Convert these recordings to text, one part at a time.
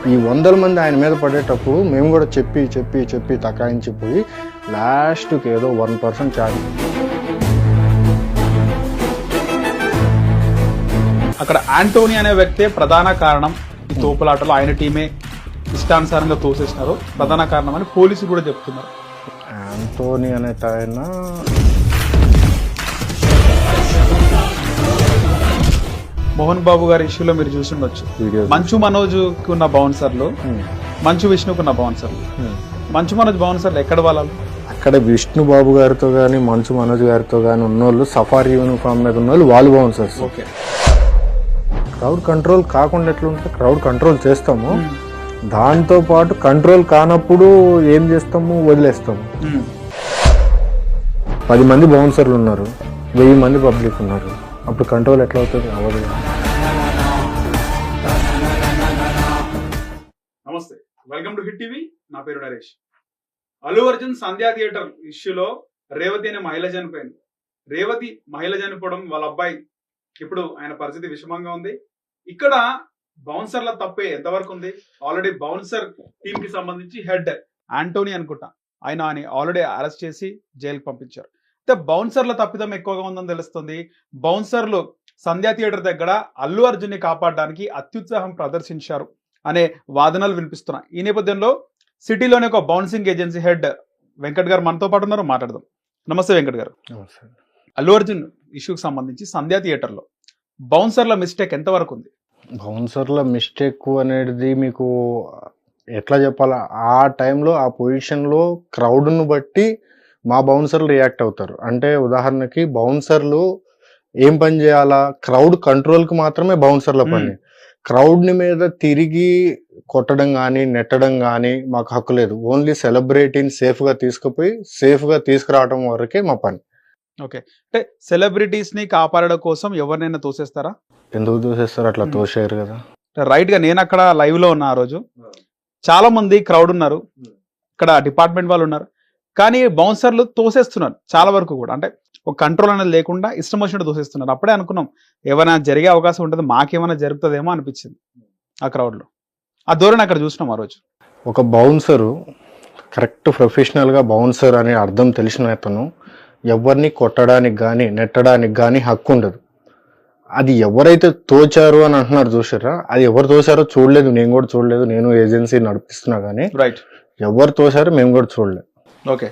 ఈ 100 మంది ఆయన మీద పడేటప్పుడు మేము కూడా చెప్పి తకాయించిపోయి లాస్ట్కి ఏదో 1% ఛార్జ్. అక్కడ ఆంటోనీ అనే వ్యక్తే ప్రధాన కారణం ఈ తోపులాటలో, ఆయన టీమే ఇష్టానుసారంగా తోసేసినారు ప్రధాన కారణం అని పోలీసులు కూడా చెప్తున్నారు. ఆంటోనీ అనే ఆయన మోహన్ బాబు గారి ఇష్యూలో మీరు చూసిండొచ్చు. మంచు మనోజ్కి ఉన్న బౌన్సర్లు, మంచు విష్ణుకు ఉన్న బౌన్సర్లు. మంచు మనోజ్ బౌన్సర్లు ఎక్కడ వాళ్ళు? అక్కడ విష్ణు బాబు గారితో కానీ మంచు మనోజ్ గారితో కానీ ఉన్నోళ్ళు సఫారీ యూనిఫామ్ మీద ఉన్నోళ్ళు వాళ్ళు బౌన్సర్స్. ఓకే, క్రౌడ్ కంట్రోల్ కాకుండా ఎట్లుంటే క్రౌడ్ కంట్రోల్ చేస్తాము, దాంతో పాటు కంట్రోల్ కానప్పుడు ఏం చేస్తాము, వదిలేస్తాము. 10 మంది బౌన్సర్లు ఉన్నారు, 1000 మంది పబ్లిక్ ఉన్నారు, అప్పుడు కంట్రోల్ ఎట్లా అవుతుంది? అవ్వదు. నమస్తే, వెల్కమ్ టు హిట్ టీవీ. నా పేరు నరేష్. అల్లు అర్జున్ సంధ్యా థియేటర్ ఇష్యూలో రేవతి అనే మహిళ చనిపోయింది. రేవతి మహిళ చనిపోవడం వాళ్ళ అబ్బాయి, ఇప్పుడు ఆయన పరిస్థితి విషమంగా ఉంది. ఇక్కడ బౌన్సర్ల తప్పే ఎంతవరకు ఉంది? ఆల్రెడీ బౌన్సర్ టీమ్ కి సంబంధించి హెడ్ ఆంటోనీ అనుకుంటా, ఆయన ఆల్రెడీ అరెస్ట్ చేసి జైలుకి పంపించారు. అయితే బౌన్సర్ల తప్పిదం ఎక్కువగా ఉందని తెలుస్తుంది. బౌన్సర్లు సంధ్యా థియేటర్ దగ్గర అల్లు అర్జున్ ని కాపాడడానికి అత్యుత్సాహం ప్రదర్శించారు అనే వాదనలు వినిపిస్తున్నాయి. ఈ నేపథ్యంలో సిటీలోనే ఒక బౌన్సింగ్ ఏజెన్సీ హెడ్ వెంకట్ గారు మనతో పాటు ఉన్నారు, మాట్లాడదాం. నమస్తే వెంకట్ గారు. అల్లు అర్జున్ ఇష్యూకి సంబంధించి సంధ్యా థియేటర్లో బౌన్సర్ల మిస్టేక్ ఎంతవరకు ఉంది? బౌన్సర్ల మిస్టేక్ అనేది మీకు ఎట్లా చెప్పాలా, ఆ టైంలో ఆ పొజిషన్లో క్రౌడ్ను బట్టి మా బౌన్సర్లు రియాక్ట్ అవుతారు. అంటే ఉదాహరణకి బౌన్సర్లు ఏం పని చేయాలా, క్రౌడ్ కంట్రోల్కి మాత్రమే బౌన్సర్ల పని. క్రౌడ్ని మీద తిరిగి కొట్టడం కానీ నెట్టడం కానీ మాకు హక్కు లేదు. ఓన్లీ సెలబ్రిటీని సేఫ్గా తీసుకుపోయి సేఫ్గా తీసుకురావడం వరకే మా పని. ఓకే, అంటే సెలబ్రిటీస్ ని కాపాడడం కోసం ఎవరినైనా తోసేస్తారా? ఎందుకు తోసేస్తారు? అట్లా తోసేయరు కదా. రైట్ గా, నేను అక్కడ లైవ్ లో ఉన్నా ఆ రోజు. చాలా మంది క్రౌడ్ ఉన్నారు, ఇక్కడ డిపార్ట్మెంట్ వాళ్ళు ఉన్నారు, కానీ బౌన్సర్లు తోసేస్తున్నారు చాలా వరకు కూడా. అంటే ఒక కంట్రోల్ అనేది లేకుండా ఇష్టం వచ్చినట్టు తోసేస్తున్నారు. అప్పుడే అనుకున్నాం ఏమైనా జరిగే అవకాశం ఉంటుంది, మాకేమైనా జరుగుతుందేమో అనిపించింది ఆ క్రౌడ్ లో. ఆ ధోరణి అక్కడ చూసినాం ఆ రోజు. ఒక బౌన్సరు కరెక్ట్ ప్రొఫెషనల్గా బౌన్సర్ అనే అర్థం తెలిసిన అతను ఎవరిని కొట్టడానికి కానీ నెట్టడానికి కానీ హక్కు ఉండదు. అది ఎవరైతే తోచారు అని అంటున్నారు చూసారా, అది ఎవరు తోసారో చూడలేదు, నేను కూడా చూడలేదు. నేను ఏజెన్సీ నడిపిస్తున్నా కానీ రైట్, ఎవరు తోసారో మేము కూడా చూడలేదు. ఓకే,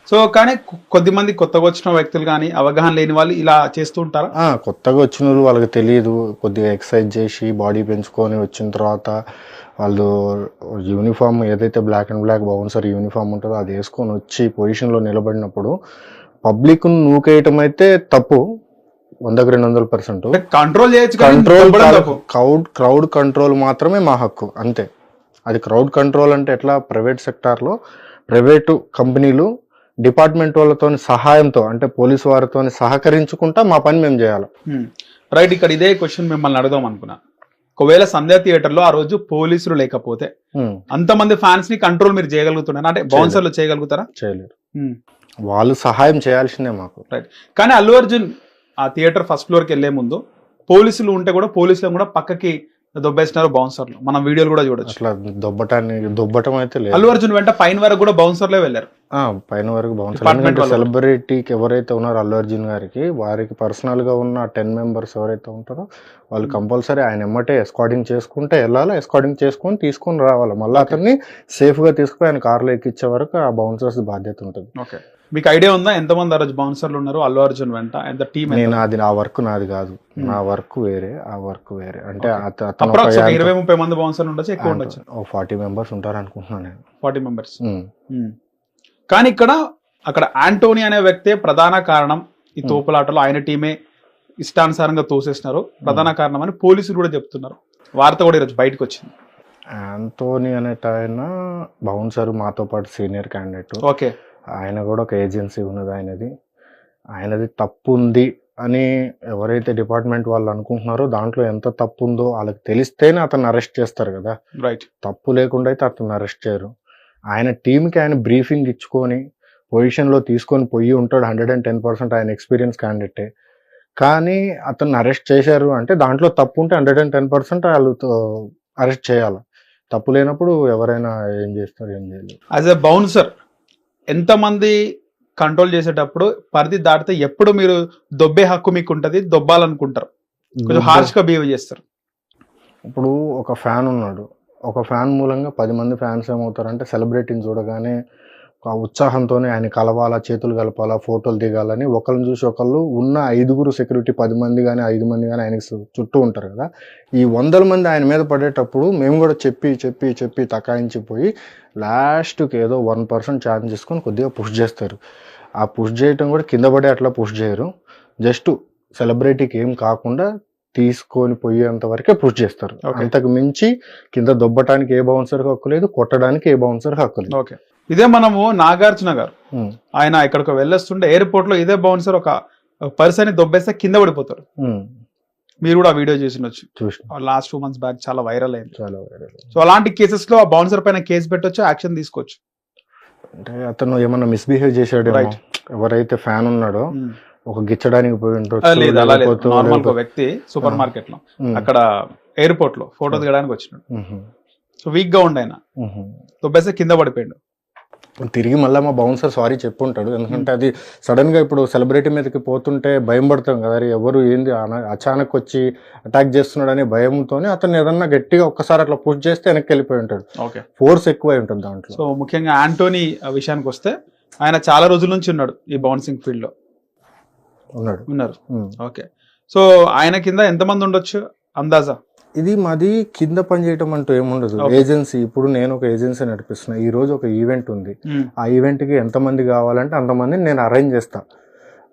సో కానీ కొద్దిమంది కొత్తగా వచ్చిన వ్యక్తులు కానీ అవగాహన లేని వాళ్ళు ఇలా చేస్తూ ఉంటారా? కొత్తగా వచ్చిన వాళ్ళు, వాళ్ళకి తెలియదు, కొద్దిగా ఎక్సర్సైజ్ చేసి బాడీ పెంచుకొని వచ్చిన తర్వాత వాళ్ళు యూనిఫామ్ ఏదైతే black and black bouncer uniform ఉంటుందో అది వేసుకొని వచ్చి పొజిషన్లో నిలబడినప్పుడు పబ్లిక్ నూకేయటం అయితే తప్పు 100% కంట్రోల్ చేయొచ్చు. క్రౌడ్ కంట్రోల్ మాత్రమే మా హక్కు, అంతే. అది క్రౌడ్ కంట్రోల్ అంటే ఎట్లా, ప్రైవేట్ సెక్టార్లో ప్రైవేటు కంపెనీలు డిపార్ట్మెంట్ వాళ్ళతో సహాయంతో, అంటే పోలీసు వారితో సహకరించుకుంటా మా పని మేము చేయాలి. రైట్, ఇక్కడ ఇదే క్వశ్చన్ మిమ్మల్ని అడుగుదాం అనుకున్నా. ఒకవేళ సంధ్యా థియేటర్ లో ఆ రోజు పోలీసులు లేకపోతే అంతమంది ఫ్యాన్స్ ని కంట్రోల్ మీరు చేయగలుగుతున్నారు? అంటే బౌన్సర్లు చేయగలుగుతారా? చేయలేరు. వాళ్ళు సహాయం చేయాల్సిందే మాకు. రైట్, కానీ అల్లు అర్జున్ ఆ థియేటర్ ఫస్ట్ ఫ్లోర్కి వెళ్లే ముందు పోలీసులు ఉంటే కూడా పోలీసులు కూడా పక్కకి దొబ్బేసినారు బౌన్సర్లు. మనం వీడియోలు కూడా చూడొచ్చు. అట్లా దొబ్బటం అయితే లేదు. అల్లు అర్జున్ వెంట పైన వరకు కూడా బౌన్సర్లే వెళ్ళారు. పైన వరకు బౌన్సర్. సెలబ్రిటీకి ఎవరైతే ఉన్నారో అల్లు అర్జున్ గారికి, వారికి పర్సనల్ గా ఉన్న 10 మెంబర్స్ ఎవరైతే ఉంటారో వాళ్ళు కంపల్సరీ ఆయన ఎమ్మటే ఎస్కార్టింగ్ చేసుకుంటే వెళ్ళాలి, ఎస్కార్టింగ్ చేసుకొని తీసుకొని రావాలి. మళ్ళీ అతన్ని సేఫ్ గా తీసుకుని ఆయన కార్లో ఎక్కించే వరకు ఆ బౌన్సర్స్ బాధ్యత ఉంటుంది. ఓకే, మీకు ఐడియా ఉందా ఎంతమంది ఆ రోజు బౌన్సర్లు ఉన్నారు అల్లు అర్జున్ వెంట? ఎంత టీం? అది నా వర్క్ నాది కాదు, నా వర్క్ వేరే, ఆ వర్క్ వేరే. అంటే 20-30 మంది బౌన్సర్లు ఉండొచ్చు, ఎక్కువ ఉండొచ్చు. 40 మెంబర్స్ ఉంటారు అనుకుంటున్నాను నేను. 40 మెంబర్స్. కానీ అక్కడ ఆంటోనీ అనే వ్యక్తే ప్రధాన కారణం ఈ తోపులాటలో, ఆయన టీమే ఇష్టానుసారంగా తోసేసినారు ప్రధాన కారణం అని పోలీసులు కూడా చెప్తున్నారు. వార్త కూడా ఈరోజు బయటకు వచ్చింది. ఆంటోనీ అనే ఆయన బౌన్సర్, మాతో పాటు సీనియర్ క్యాండిడేట్. ఓకే, ఆయన కూడా ఒక ఏజెన్సీ ఉన్నది, ఆయనది తప్పు ఉంది అని ఎవరైతే డిపార్ట్మెంట్ వాళ్ళు అనుకుంటున్నారో దాంట్లో ఎంత తప్పు ఉందో వాళ్ళకి తెలిస్తేనే అతన్ని అరెస్ట్ చేస్తారు కదా. రైట్, తప్పు లేకుండా అయితే అతన్ని అరెస్ట్ చేయరు. ఆయన టీంకి ఆయన బ్రీఫింగ్ ఇచ్చుకొని పొజిషన్లో తీసుకొని పోయి ఉంటాడు. 110% ఆయన ఎక్స్పీరియన్స్ క్యాండిడేటే. కానీ అతన్ని అరెస్ట్ చేశారు అంటే దాంట్లో తప్పు ఉంటే 110% వాళ్ళు అరెస్ట్ చేయాలి. తప్పు లేనప్పుడు ఎవరైనా ఏం చేస్తారు, ఏం చేయలేరు. యాజ్ ఎ బౌన్సర్ ఎంతమంది కంట్రోల్ చేసేటప్పుడు పరిధి దాటితే ఎప్పుడు మీరు దొబ్బే హక్కు మీకు ఉంటుంది, దొబ్బాలనుకుంటారు, కొంచెం హార్ష్ గా బిహేవ్ చేస్తారు? ఇప్పుడు ఒక ఫ్యాన్ ఉన్నాడు, ఒక ఫ్యాన్ మూలంగా 10 మంది ఫ్యాన్స్ ఏమవుతారంటే సెలబ్రిటీని చూడగానే ఆ ఉత్సాహంతోనే ఆయన కలవాలా, చేతులు కలపాలా, ఫోటోలు దిగాలని ఒకళ్ళని చూసి ఒకళ్ళు ఉన్న 5 సెక్యూరిటీ 10 మంది కానీ 5 మంది కానీ ఆయనకి చుట్టూ ఉంటారు కదా. ఈ 100 మంది ఆయన మీద పడేటప్పుడు మేము కూడా చెప్పి చెప్పి చెప్పి తకాయించిపోయి లాస్ట్కి ఏదో 1% ఛార్జ్ చేసుకొని కొద్దిగా పుష్ చేస్తారు. ఆ పుష్ చేయటం కూడా కింద పడే అట్లా పుష్ చేయరు, జస్ట్ సెలబ్రిటీకి ఏం కాకుండా తీసుకొని పోయేంత వరకే పుష్ చేస్తారు. అంతకు మించి కింద దొబ్బటానికి ఏ బౌన్సర్ హక్కు లేదు, కొట్టడానికి ఏ బౌన్సర్ హక్కు లేదు. ఓకే, ఇదే మనము నాగార్జున గారు ఆయన ఇక్కడికి వెళ్ళొస్తుంటే ఎయిర్పోర్ట్ లో ఇదే బౌన్సర్ ఒక పర్సన్ దొబ్బేస్తే కింద పడిపోతారు. మీరు కూడా వీడియో చూసి లాస్ట్ 2 months బ్యాక్ చాలా వైరల్ అయింది. సో అలాంటి కేసెస్ లో ఆ బౌన్సర్ పైన కేసు పెట్టొచ్చు, యాక్షన్ తీసుకోవచ్చు. అంటే అతను ఏమన్నా మిస్బిహేవ్ చేశాడు, ఎవరైతే ఫ్యాన్ ఉన్నాడో ఒక గిచ్చడానికి పోయి ఉంటారు. వ్యక్తి సూపర్ మార్కెట్ లో అక్కడ ఎయిర్పోర్ట్ లో ఫోటో దిగడానికి వచ్చినాడు, సో వీక్ గా ఉండి ఆయన దొబ్బేస్తే కింద పడిపోయాడు. తిరిగి మళ్ళీ మా బౌన్సర్ సారీ చెప్పుంటాడు, ఎందుకంటే అది సడన్ గా ఇప్పుడు సెలబ్రిటీ మీదకి పోతుంటే భయం పడతాం కదా, ఎవరు ఏంది అచానక్ వచ్చి అటాక్ చేస్తున్నాడు అనే భయంతోనే అతను ఏదన్నా గట్టిగా ఒక్కసారి అట్లా పుష్ చేస్తే వెనక్కి వెళ్ళిపోయి ఉంటాడు. ఫోర్స్ ఎక్కువై ఉంటుంది దాంట్లో. సో ముఖ్యంగా యాంటోనీ విషయానికి వస్తే ఆయన చాలా రోజుల నుంచి ఉన్నాడు ఈ బౌన్సింగ్ ఫీల్డ్ లో ఉన్నారు. ఓకే, సో ఆయన కింద ఎంతమంది ఉండొచ్చు అందాజా? ఇది మాది కింద పని చేయటం అంటూ ఏముండదు, ఏజెన్సీ. ఇప్పుడు నేను ఒక ఏజెన్సీ నడిపిస్తున్నా, ఈ రోజు ఒక ఈవెంట్ ఉంది, ఆ ఈవెంట్ కి ఎంతమంది కావాలంటే అంతమందిని నేను అరేంజ్ చేస్తా.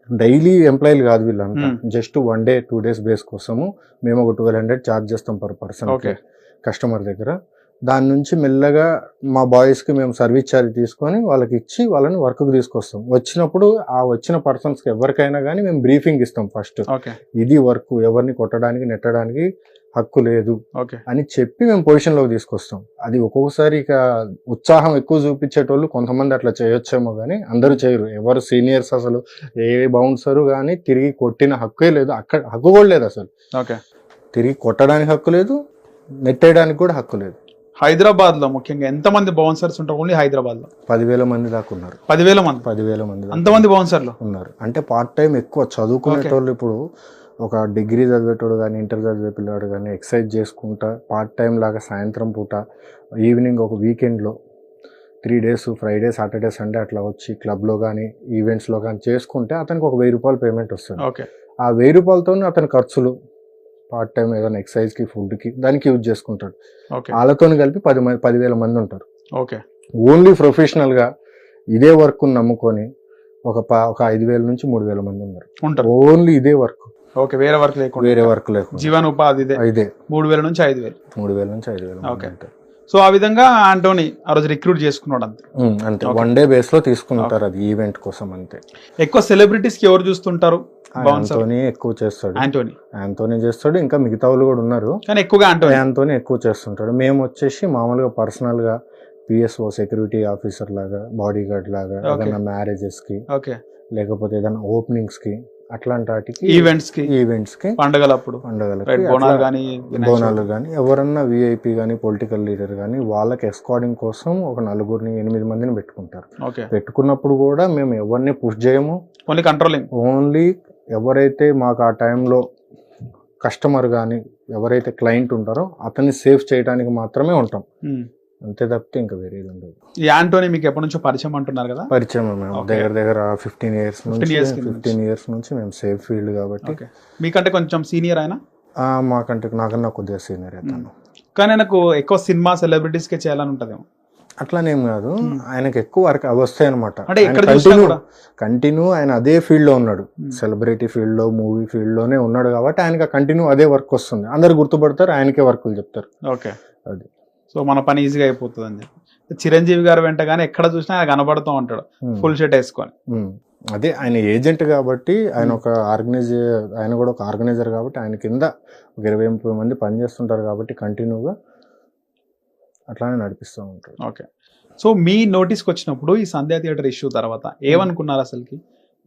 డైలీ ఎంప్లాయీలు కాదు వీళ్ళంతా, జస్ట్ 1 day 2 days బేస్ కోసము మేము ఒక 1200 ఛార్జ్ చేస్తాం పర్ పర్సన్ కస్టమర్ దగ్గర. దాని నుంచి మెల్లగా మా బాయ్స్కి మేము సర్వీస్ ఛార్జ్ తీసుకొని వాళ్ళకి ఇచ్చి వాళ్ళని వర్క్కి తీసుకొస్తాం. వచ్చినప్పుడు ఆ వచ్చిన పర్సన్స్కి ఎవరికైనా కానీ మేము బ్రీఫింగ్ ఇస్తాం ఫస్ట్, ఇది వర్క్, ఎవరిని కొట్టడానికి నెట్టడానికి హక్కు లేదు అని చెప్పి మేము పొజిషన్లోకి తీసుకొస్తాం. అది ఒక్కొక్కసారి ఇక ఉత్సాహం ఎక్కువ చూపించేటోళ్ళు కొంతమంది అట్లా చేయొచ్చేమో కానీ అందరూ చేయరు. ఎవరు సీనియర్స్ అసలు ఏ బౌన్సరు కానీ తిరిగి కొట్టిన హక్కే లేదు, అక్కడ హక్కు కూడా లేదు అసలు. తిరిగి కొట్టడానికి హక్కు లేదు, నెట్టేయడానికి కూడా హక్కు లేదు. హైదరాబాద్ లో ముఖ్యంగా ఎంతమంది బౌన్సర్స్ ఉంటారు? ఓన్లీ హైదరాబాద్ లో 10,000 మంది దాకా ఉన్నారు. 10,000 మంది అంతమంది బౌన్సర్లు ఉన్నారు. అంటే పార్ట్ టైం ఎక్కువ చదువుకునేటోళ్ళు, ఇప్పుడు ఒక డిగ్రీ చదివేటోడు కానీ ఇంటర్ చదివే పిల్లాడు కానీ ఎక్సర్సైజ్ చేసుకుంటా పార్ట్ టైం లాగా సాయంత్రం పూట ఈవినింగ్ ఒక వీకెండ్లో 3 days ఫ్రైడే సాటర్డే సండే అట్లా వచ్చి క్లబ్లో కానీ ఈవెంట్స్లో కానీ చేసుకుంటే అతనికి ఒక 1000 రూపాయలు పేమెంట్ వస్తుంది. ఆ 1000 రూపాయలతో అతని ఖర్చులు పార్ట్ టైం ఏదైనా ఎక్సర్సైజ్కి ఫుడ్కి దానికి యూజ్ చేసుకుంటాడు. వాళ్ళతో కలిపి 10,000 మంది ఉంటారు. ఓన్లీ ప్రొఫెషనల్గా ఇదే వర్క్ నమ్ముకొని ఒక 5,000 నుంచి 3,000 మంది ఉన్నారు. ఓన్లీ ఇదే వర్క్, వేరే వర్క్ లేకుండా జీవనోపాధి ఇదే 3,000 నుంచి 5,000. సో ఆ విధంగా ఆంటోనీ ఆ రోజు రిక్రూట్ చేసుకున్నాడు అంతే 1 day బేస్ లో తీసుకుంటారు, అది ఈవెంట్ కోసం అంతే. ఎక్కువ సెలబ్రిటీస్ కి ఎవరు చూస్తుంటారు? ఆంటోనీ ఎక్కువ చేస్తాడు, ఆంటోనీ చేస్తాడు, ఇంకా మిగతా వాళ్ళు కూడా ఉన్నారు కానీ ఎక్కువగా ఆంటోనీ ఎక్కువ చేస్తుంటాడు. మేము వచ్చేసి మామూలుగా పర్సనల్ గా పిఎస్ఓ సెక్యూరిటీ ఆఫీసర్ లాగా, బాడీ గార్డ్ లాగా, ఏదైనా మ్యారేజెస్ కి లేకపోతే ఏదైనా ఓపెనింగ్స్ కి అట్లాంటి వాటికి ఈవెంట్స్ కి పండగలప్పుడు బోనాలు కానీ ఎవరన్నా విఐపి కానీ పొలిటికల్ లీడర్ కానీ వాళ్ళకి ఎస్కార్డింగ్ కోసం ఒక 8 మందిని పెట్టుకుంటారు. పెట్టుకున్నప్పుడు కూడా మేము ఎవరిని పుష్ చేయము, ఓన్లీ ఎవరైతే మాకు ఆ టైంలో కస్టమర్ కానీ ఎవరైతే క్లయింట్ ఉంటారో అతన్ని సేఫ్ చేయడానికి మాత్రమే ఉంటాం, అంతే తప్పితే ఇంకా వేరేది ఉండదు. ఈ ఆంటోనీ మీకు ఎప్పటి నుంచో పరిచయం అంటున్నారు కదా? పరిచయం మేము దగ్గర 15 years నుంచి మేము సేఫ్ ఫీల్డ్ కాబట్టి. మీకంటే కొంచెం సీనియర్ ఆయన? మాకంటే నాకన్నా కొద్దిగా సీనియర్ అవుతాను, కానీ నాకు ఎక్కువ సినిమా సెలబ్రిటీస్ కే చేయాలని ఉంటదేమో. అట్లానేం కాదు, ఆయనకు ఎక్కువ వర్క్ వస్తాయి అనమాట. కంటిన్యూ ఆయన అదే ఫీల్డ్ లో ఉన్నాడు, సెలబ్రిటీ ఫీల్డ్ లో మూవీ ఫీల్డ్ లోనే ఉన్నాడు కాబట్టి ఆయనకి కంటిన్యూ అదే వర్క్ వస్తుంది. అందరు గుర్తుపడతారు, ఆయనకే వర్కులు చెప్తారు. అది సో మన పని ఈజీగా అయిపోతుంది అని చెప్పి. చిరంజీవి గారు వెంట కానీ ఎక్కడ చూసినా ఆయన కనబడుతూ ఉంటాడు ఫుల్ షర్ట్ వేసుకొని. అదే ఆయన ఏజెంట్ కాబట్టి ఆయన ఒక ఆయన కూడా ఒక ఆర్గనైజర్ కాబట్టి ఆయన కింద ఒక 20-30 మంది పనిచేస్తుంటారు కాబట్టి కంటిన్యూగా అట్లానే నడిపిస్తూ ఉంటారు. సో మీ నోటీస్కి వచ్చినప్పుడు ఈ సంధ్యా థియేటర్ ఇష్యూ తర్వాత ఏమనుకున్నారు? అసలుకి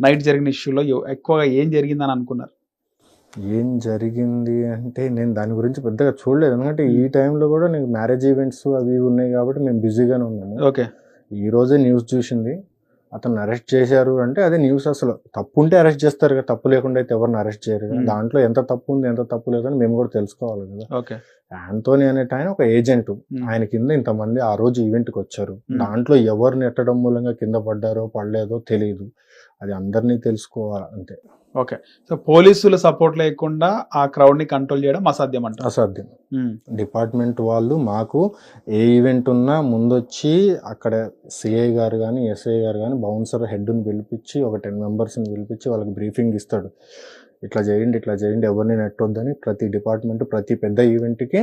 నైట్ జరిగిన ఇష్యూలో ఎక్కువగా ఏం జరిగిందని అనుకున్నారు? ఏం జరిగింది అంటే నేను దాని గురించి పెద్దగా చూడలేదు, ఎందుకంటే ఈ టైంలో కూడా నీకు మ్యారేజ్ ఈవెంట్స్ అవి ఇవి ఉన్నాయి కాబట్టి మేము బిజీగానే ఉన్నాము. ఓకే. ఈ రోజే న్యూస్ చూసింది, అతను అరెస్ట్ చేశారు అంటే అదే న్యూస్. అసలు తప్పు ఉంటే అరెస్ట్ చేస్తారు కదా, తప్పు లేకుండా అయితే ఎవరిని అరెస్ట్ చేయరు కదా. దాంట్లో ఎంత తప్పు ఉంది ఎంత తప్పు లేదని మేము కూడా తెలుసుకోవాలి కదా. ఓకే. యాంటోనీ అనేట ఆయన ఒక ఏజెంట్, ఆయన కింద ఇంతమంది ఆ రోజు ఈవెంట్కి వచ్చారు. దాంట్లో ఎవరు నెట్టడం మూలంగా కింద పడ్డారో పడలేదో తెలియదు, అది అందరినీ తెలుసుకోవాలి అంతే. ఓకే. సో పోలీసుల సపోర్ట్ లేకుండా ఆ క్రౌడ్ ని కంట్రోల్ చేయడం అసాధ్యం అంట. అసాధ్యం. డిపార్ట్మెంట్ వాళ్ళు మాకు ఏ ఈవెంట్ ఉన్నా ముందొచ్చి అక్కడ సిఐ గారు కానీ ఎస్ఐ గారు కానీ బౌన్సర్ హెడ్ని పిలిపించి ఒక 10 మెంబర్స్ని పిలిపించి వాళ్ళకి బ్రీఫింగ్ ఇస్తాడు. ఇట్లా చేయండి ఎవరిని నెట్టొద్దని. ప్రతి డిపార్ట్మెంట్ ప్రతి పెద్ద ఈవెంట్కి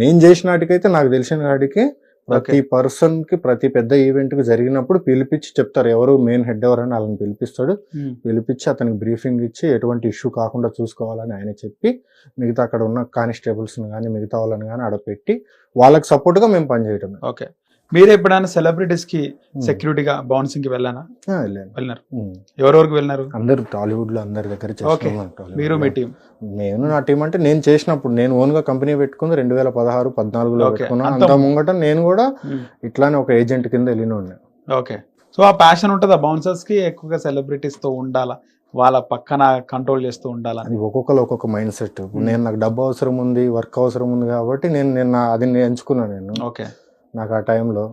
నేను చేసిన వాటికైతే నాకు తెలిసిన వాడికి ప్రతి పర్సన్కి ప్రతి పెద్ద ఈవెంట్కి జరిగినప్పుడు పిలిపించి చెప్తారు ఎవరు మెయిన్ హెడ్ ఎవరని వాళ్ళని పిలిపిస్తాడు. పిలిపించి అతనికి బ్రీఫింగ్ ఇచ్చి ఎటువంటి ఇష్యూ కాకుండా చూసుకోవాలని ఆయన చెప్పి మిగతా అక్కడ ఉన్న కానిస్టేబుల్స్ని కానీ మిగతా వాళ్ళని కానీ ఆడ పెట్టి వాళ్ళకి సపోర్ట్గా మేము పనిచేయటం. ఓకే. మీరు ఎప్పుడైనా సెలబ్రిటీస్ కి సెక్యూరిటీగా బౌన్సింగ్ కి వెళ్ళానా? వెళ్ళినారు. ఎవరెవరికి వెళ్ళినారు? అందరు టాలీవుడ్ లో అందరి దగ్గర. మీరు మీ టీం? నేను నా టీం అంటే నేను చేసినప్పుడు నేను ఓన్ గా కంపెనీ పెట్టుకుంది 2016-14లో పెట్టుకున్నాను. అంత ముంగట నేను కూడా ఇట్లానే ఒక ఏజెంట్ కింద వెళ్ళిన ఉండే. ఓకే. సో ఆ ప్యాషన్ ఉంటుందా బౌన్సర్స్ కి ఎక్కువగా సెలబ్రిటీస్ తో ఉండాలా, వాళ్ళ పక్కన కంట్రోల్ చేస్తూ ఉండాలా? అది ఒక్కొక్కరు ఒక్కొక్క మైండ్ సెట్. నేను నాకు డబ్బు అవసరం ఉంది, వర్క్ అవసరం ఉంది కాబట్టి నేను అది ఎంచుకున్నాను నేను. ఓకే. నాకు ఆ టైంలో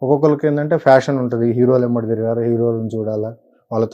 ఒక్కొక్కరికి ఏంటంటే ఫ్యాషన్ ఉంటుంది, హీరోలు ఎమ్మడి తిరిగారు, హీరోలను చూడాలా,